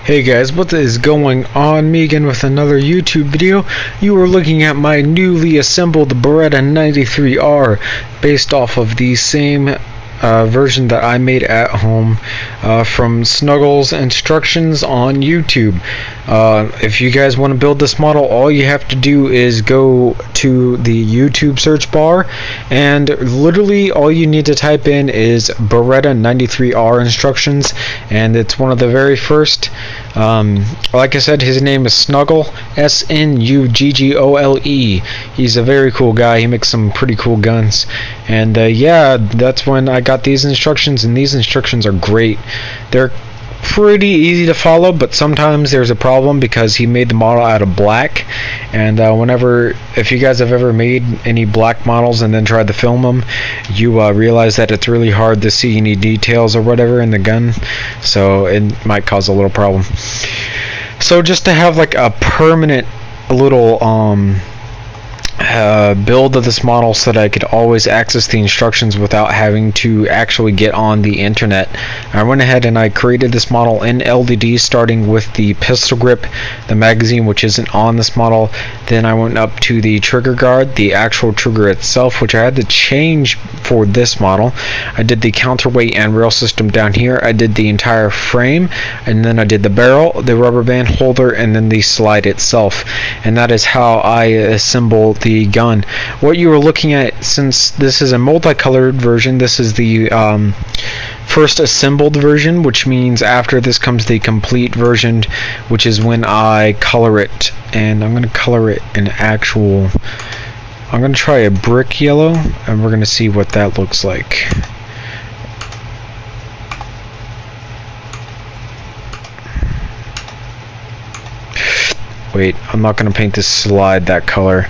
Hey guys, what is going on? Me again with another YouTube video. You are looking at my newly assembled Berreta 93R based off of the same version that I made at home from Snuggles Instructions on YouTube. If you guys want to build this model, all you have to do is go to the YouTube search bar, and literally all you need to type in is Berreta 93R instructions, and it's one of the very first. Like I said, his name is Snuggle, S-N-U-G-G-O-L-E. He's a very cool guy. He makes some pretty cool guns, and yeah, that's when I got these instructions, and these instructions are great. They're pretty easy to follow, but sometimes there's a problem because he made the model out of black, and if you guys have ever made any black models and then tried to film them, you realize that it's really hard to see any details or whatever in the gun, so it might cause a little problem. So just to have like a permanent little build of this model so that I could always access the instructions without having to actually get on the internet, I went ahead and I created this model in LDD, starting with the pistol grip, the magazine, which isn't on this model. Then I went up to the trigger guard, the actual trigger itself, which I had to change for this model. I did the counterweight and rail system down here. I did the entire frame, and then I did the barrel, the rubber band holder, and then the slide itself. And that is how I assemble the gun. What you are looking at, since this is a multicolored version, this is the first assembled version, which means after this comes the complete version, which is when I color it. And I'm going to color it in I'm going to try a brick yellow, and we're going to see what that looks like. Wait, I'm not going to paint this slide that color.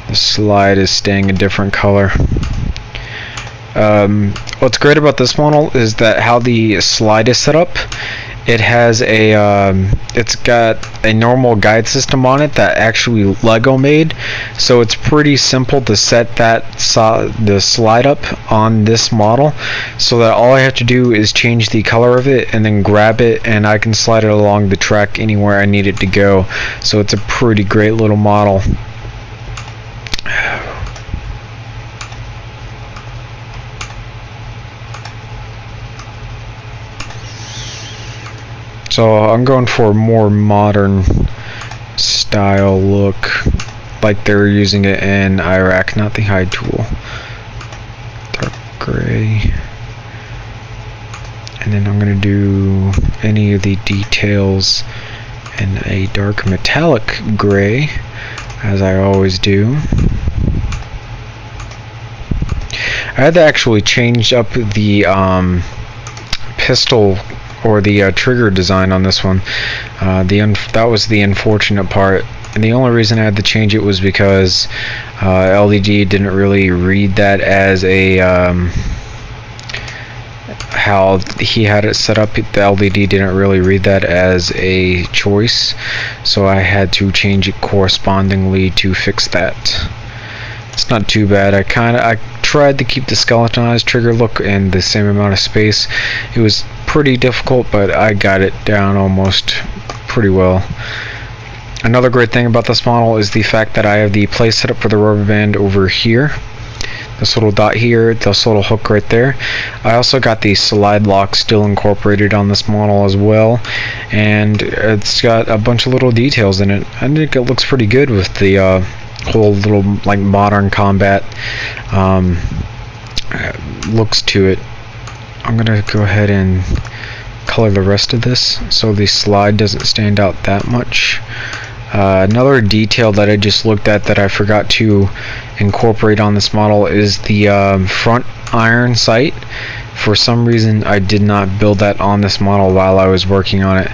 The slide is staying a different color. What's great about this model is that how the slide is set up. It has it's got a normal guide system on it that actually Lego made, so it's pretty simple to set the slide up on this model, so that all I have to do is change the color of it and then grab it, and I can slide it along the track anywhere I need it to go. So it's a pretty great little model. So I'm going for a more modern style look, like they're using it in Iraq, not the hide tool. Dark gray. And then I'm going to do any of the details in a dark metallic gray, as I always do. I had to actually change up the pistol or the trigger design on this one. That was the unfortunate part, and the only reason I had to change it was because LDD didn't really read that as a how he had it set up. The LDD didn't really read that as a choice, so I had to change it correspondingly to fix that. It's not too bad. I tried to keep the skeletonized trigger look in the same amount of space. It was pretty difficult, but I got it down almost pretty well. Another great thing about this model is the fact that I have the place set up for the rubber band over here. This little dot here, this little hook right there. I also got the slide lock still incorporated on this model as well, and it's got a bunch of little details in it. I think it looks pretty good with the whole little like modern combat looks to it. I'm gonna go ahead and color the rest of this so the slide doesn't stand out that much. Another detail that I just looked at that I forgot to incorporate on this model is the front iron sight. For some reason I did not build that on this model while I was working on it,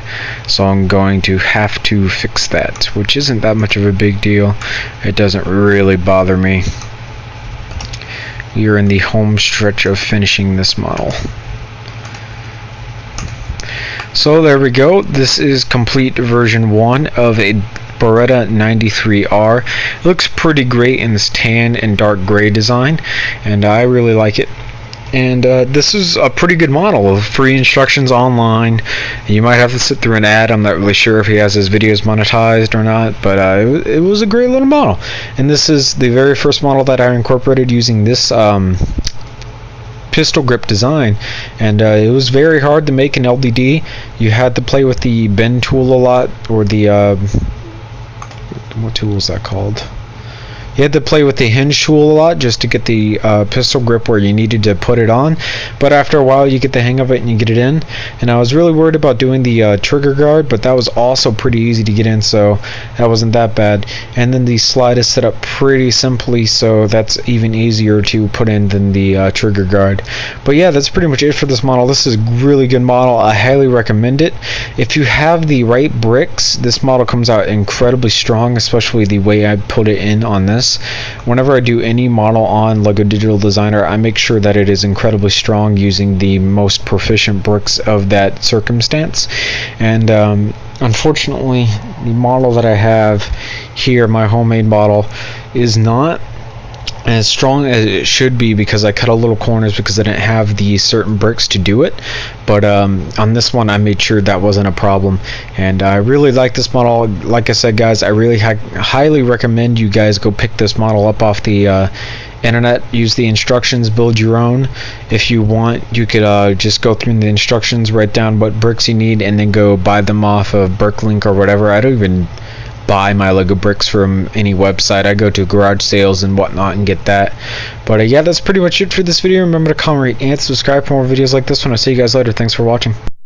so I'm going to have to fix that, which isn't that much of a big deal. It doesn't really bother me. We are in the home stretch of finishing this model. So there we go. This is complete version 1 of a Berreta 93R. It looks pretty great in this tan and dark gray design, and I really like it. And this is a pretty good model with free instructions online. You might have to sit through an ad. I'm not really sure if he has his videos monetized or not, but it was a great little model. And this is the very first model that I incorporated using this pistol grip design, and it was very hard to make an LDD. You had to play with the bend tool a lot, or the what tool is that called? You had to play with the hinge tool a lot just to get the pistol grip where you needed to put it on, but after a while you get the hang of it and you get it in. And I was really worried about doing the trigger guard, but that was also pretty easy to get in, so that wasn't that bad. And then the slide is set up pretty simply, so that's even easier to put in than the trigger guard. But yeah, that's pretty much it for this model. This is a really good model. I highly recommend it. If you have the right bricks, this model comes out incredibly strong, especially the way I put it in on this. Whenever I do any model on LEGO Digital Designer, I make sure that it is incredibly strong using the most proficient bricks of that circumstance. And unfortunately, the model that I have here, my homemade model, is not as strong as it should be because I cut a little corners because I didn't have the certain bricks to do it. But on this one I made sure that wasn't a problem, and I really like this model. Like I said, guys, I really highly recommend you guys go pick this model up off the internet. Use the instructions, build your own. If you want, you could just go through the instructions, write down what bricks you need, and then go buy them off of Bricklink or whatever. I don't even buy my Lego bricks from any website. I go to garage sales and whatnot and get that. But yeah, that's pretty much it for this video. Remember to comment, rate, and subscribe for more videos like this one. I'll see you guys later. Thanks for watching.